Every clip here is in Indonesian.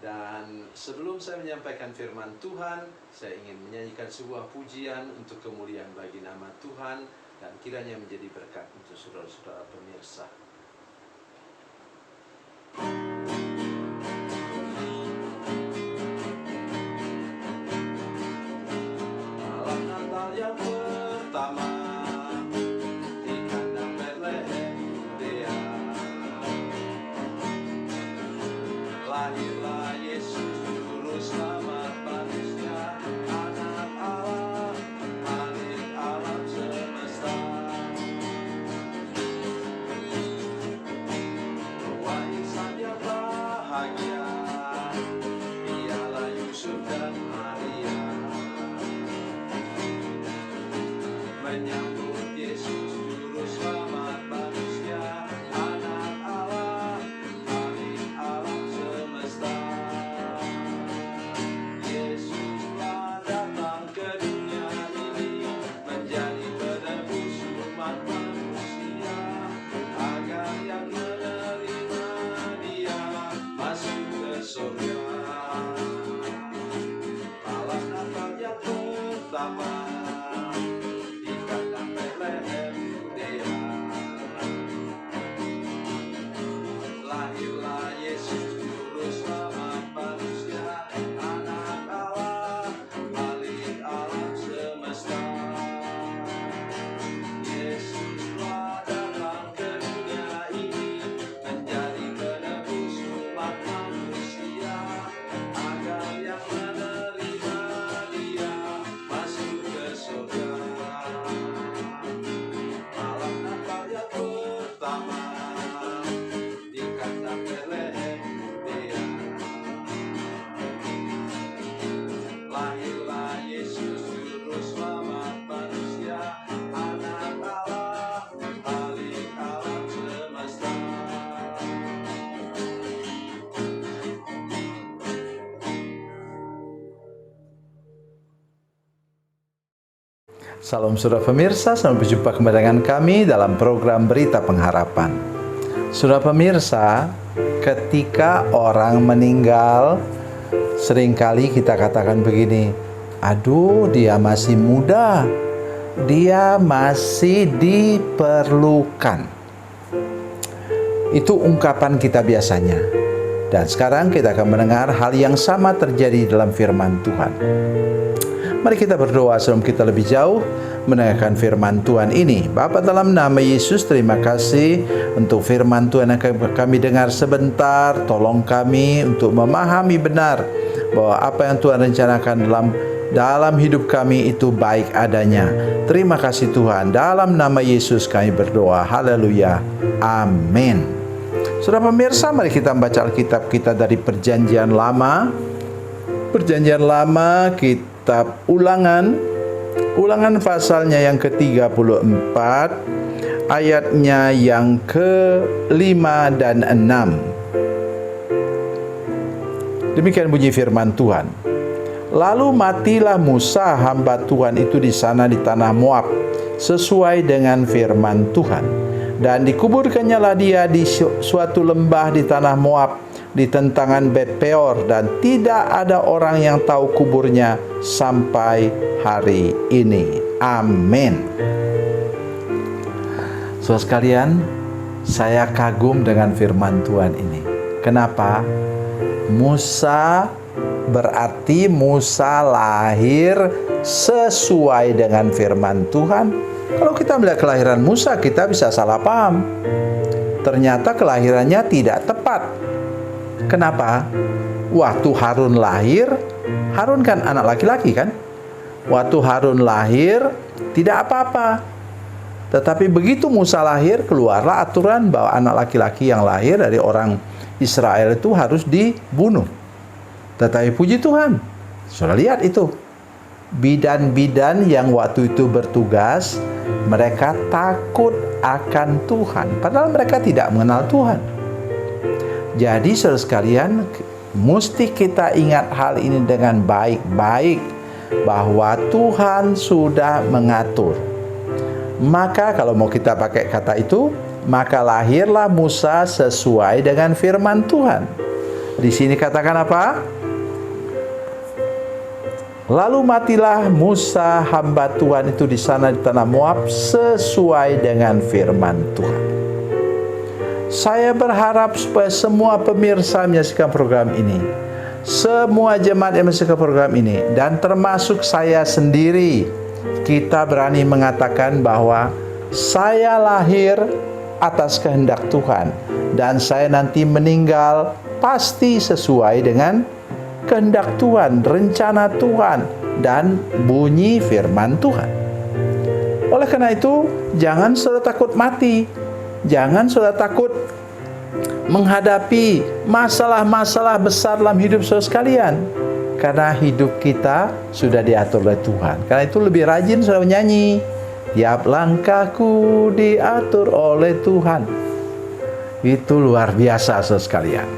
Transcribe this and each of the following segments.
Dan sebelum saya menyampaikan firman Tuhan, saya ingin menyanyikan sebuah pujian untuk kemuliaan bagi nama Tuhan dan kiranya menjadi berkat untuk saudara-saudara pemirsa. Malam Natal yang pertama di kandang Betlehem Yudea, lahirlah Yesus juru selamat manusia, anak Allah, Khalik alam semesta. Ruang insan yang bahagia, dialah Yusuf dan Maria, menyambut Yesus juru selamat manusia, anak Allah, Khalik alam semesta. Yesuslah datang ke dunia ini menjadi penebus umat manusia, agar yang menerima Dia masuk ke surga. Malam Natal yang pertama di kandang Betlehem Yudea, lahirlah Yesus juru selamat manusia, anak Allah, Khalik alam semesta. Yesuslah datang ke dunia ini menjadi penebus umat manusia, agar yang menerima Dia masuk ke surga. Malam Natal yang pertama di kandang Betlehem Yudea, lahirlah Yesus juru selamat manusia, anak Allah, Khalik alam semesta. Salam saudara pemirsa, selamat berjumpa kembali dengan kami dalam program Berita Pengharapan. Saudara pemirsa, ketika orang meninggal, seringkali kita katakan begini, aduh dia masih muda, dia masih diperlukan. Itu ungkapan kita biasanya. Dan sekarang kita akan mendengar hal yang sama terjadi dalam firman Tuhan. Mari kita berdoa sebelum kita lebih jauh mendengarkan firman Tuhan ini. Bapa, dalam nama Yesus, terima kasih untuk firman Tuhan yang kami dengar sebentar. Tolong kami untuk memahami benar bahwa apa yang Tuhan rencanakan dalam hidup kami itu baik adanya. Terima kasih Tuhan. Dalam nama Yesus kami berdoa. Haleluya. Amin. Saudara pemirsa, mari kita membaca Alkitab kita dari Perjanjian Lama. Perjanjian Lama, kitab Ulangan pasalnya yang ke-34, ayatnya yang ke-5 dan 6. Demikian bunyi firman Tuhan. Lalu matilah Musa hamba Tuhan itu di sana di tanah Moab, sesuai dengan firman Tuhan. Dan dikuburkannyalah dia di suatu lembah di tanah Moab, di tentangan Bet Peor, dan tidak ada orang yang tahu kuburnya sampai hari ini. Amin. Saudara sekalian, saya kagum dengan firman Tuhan ini. Kenapa? Musa berarti Musa lahir sesuai dengan firman Tuhan. Kalau kita melihat kelahiran Musa, kita bisa salah paham. Ternyata kelahirannya tidak tepat. Kenapa? Waktu Harun lahir, Harun kan anak laki-laki kan? Waktu Harun lahir, tidak apa-apa. Tetapi begitu Musa lahir, keluarlah aturan bahwa anak laki-laki yang lahir dari orang Israel itu harus dibunuh. Tetapi puji Tuhan, sudah lihat itu. Bidan-bidan yang waktu itu bertugas, mereka takut akan Tuhan. Padahal mereka tidak mengenal Tuhan. Jadi saudara sekalian, mesti kita ingat hal ini dengan baik-baik, bahwa Tuhan sudah mengatur. Maka kalau mau kita pakai kata itu, maka lahirlah Musa sesuai dengan firman Tuhan. Di sini katakan apa? Lalu matilah Musa hamba Tuhan itu di sana di tanah Moab sesuai dengan firman Tuhan. Saya berharap supaya semua pemirsa menyaksikan program ini, semua jemaat yang menyaksikan program ini, dan termasuk saya sendiri, kita berani mengatakan bahwa saya lahir atas kehendak Tuhan, dan saya nanti meninggal pasti sesuai dengan kehendak Tuhan, rencana Tuhan, dan bunyi firman Tuhan. Oleh karena itu, jangan saudara takut mati. Jangan saudara takut menghadapi masalah-masalah besar dalam hidup saudara sekalian. Karena hidup kita sudah diatur oleh Tuhan. Karena itu lebih rajin saudara menyanyi. Tiap langkahku diatur oleh Tuhan. Itu luar biasa saudara sekalian.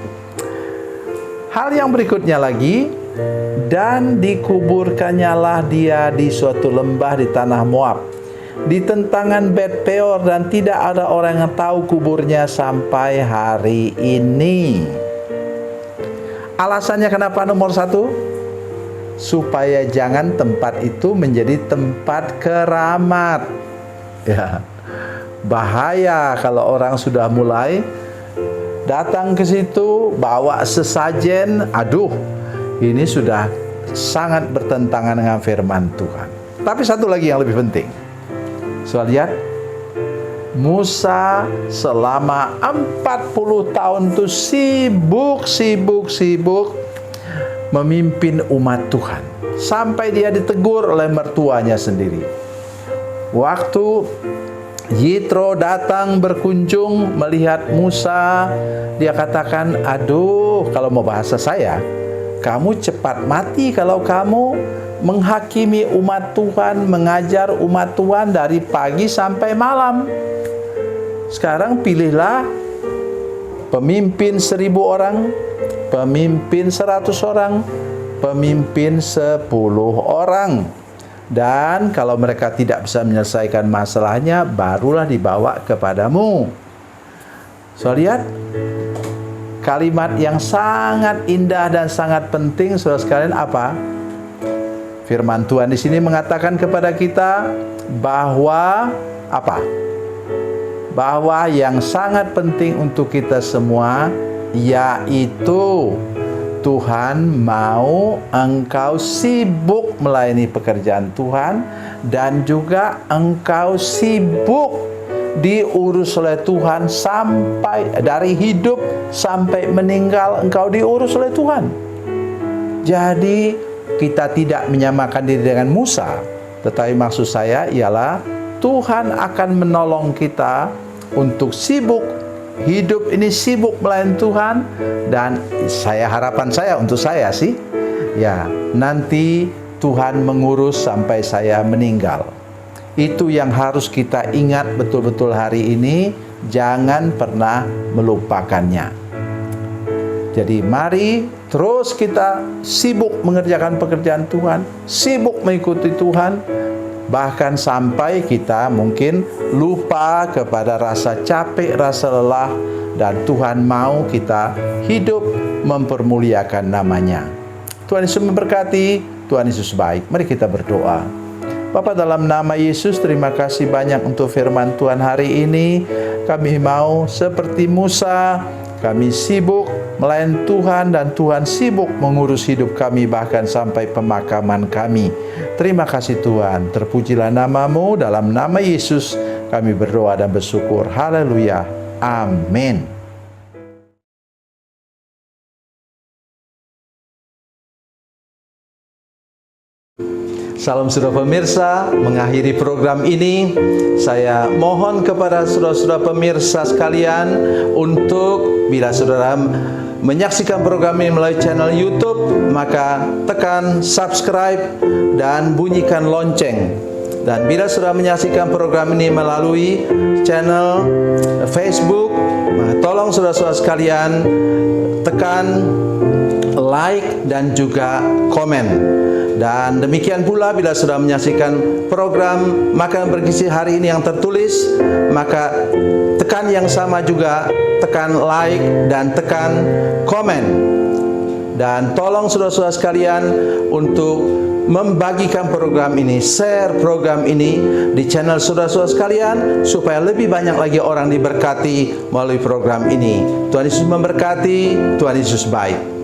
Hal yang berikutnya lagi, dan dikuburkannyalah dia di suatu lembah di tanah Moab, di tentangan Bet Peor, dan tidak ada orang yang tahu kuburnya sampai hari ini. Alasannya kenapa nomor 1? Supaya jangan tempat itu menjadi tempat keramat. Ya, bahaya kalau orang sudah mulai datang ke situ bawa sesajen, aduh, ini sudah sangat bertentangan dengan firman Tuhan. Tapi satu lagi yang lebih penting. Soal lihat, Musa selama 40 tahun itu sibuk memimpin umat Tuhan. Sampai dia ditegur oleh mertuanya sendiri. Waktu Yitro datang berkunjung melihat Musa, dia katakan, aduh, kalau mau bahasa saya, kamu cepat mati kalau kamu menghakimi umat Tuhan, mengajar umat Tuhan dari pagi sampai malam. Sekarang pilihlah pemimpin 1000 orang, pemimpin 100 orang, pemimpin 10 orang. Dan kalau mereka tidak bisa menyelesaikan masalahnya, barulah dibawa kepadamu. So, lihat kalimat yang sangat indah dan sangat penting, saudara sekalian, apa? Firman Tuhan di sini mengatakan kepada kita bahwa apa? Bahwa yang sangat penting untuk kita semua yaitu Tuhan mau engkau sibuk melayani pekerjaan Tuhan, dan juga engkau sibuk diurus oleh Tuhan sampai dari hidup sampai meninggal, engkau diurus oleh Tuhan. Jadi kita tidak menyamakan diri dengan Musa, tetapi maksud saya ialah Tuhan akan menolong kita untuk sibuk hidup ini, sibuk melayani Tuhan. Dan harapan saya untuk saya sih, ya, nanti Tuhan mengurus sampai saya meninggal. Itu yang harus kita ingat betul-betul hari ini. Jangan pernah melupakannya. Jadi mari terus kita sibuk mengerjakan pekerjaan Tuhan, sibuk mengikuti Tuhan, bahkan sampai kita mungkin lupa kepada rasa capek, rasa lelah, dan Tuhan mau kita hidup mempermuliakan namanya. Tuhan Yesus memberkati, Tuhan Yesus baik. Mari kita berdoa. Bapa, dalam nama Yesus, terima kasih banyak untuk firman Tuhan hari ini. Kami mau seperti Musa, kami sibuk melayani Tuhan, dan Tuhan sibuk mengurus hidup kami bahkan sampai pemakaman kami. Terima kasih Tuhan, terpujilah nama-Mu. Dalam nama Yesus kami berdoa dan bersyukur. Haleluya. Amin. Salam saudara pemirsa, mengakhiri program ini saya mohon kepada saudara-saudara pemirsa sekalian untuk bila saudara menyaksikan program ini melalui channel YouTube, maka tekan subscribe dan bunyikan lonceng. Dan bila saudara menyaksikan program ini melalui channel Facebook, tolong saudara-saudara sekalian tekan like dan juga komen. Dan demikian pula bila sudah menyaksikan program Makanan Bergizi hari ini yang tertulis, maka tekan yang sama juga, tekan like dan tekan komen. Dan tolong saudara-saudara sekalian untuk membagikan program ini, share program ini di channel saudara-saudara sekalian, supaya lebih banyak lagi orang diberkati melalui program ini. Tuhan Yesus memberkati, Tuhan Yesus baik.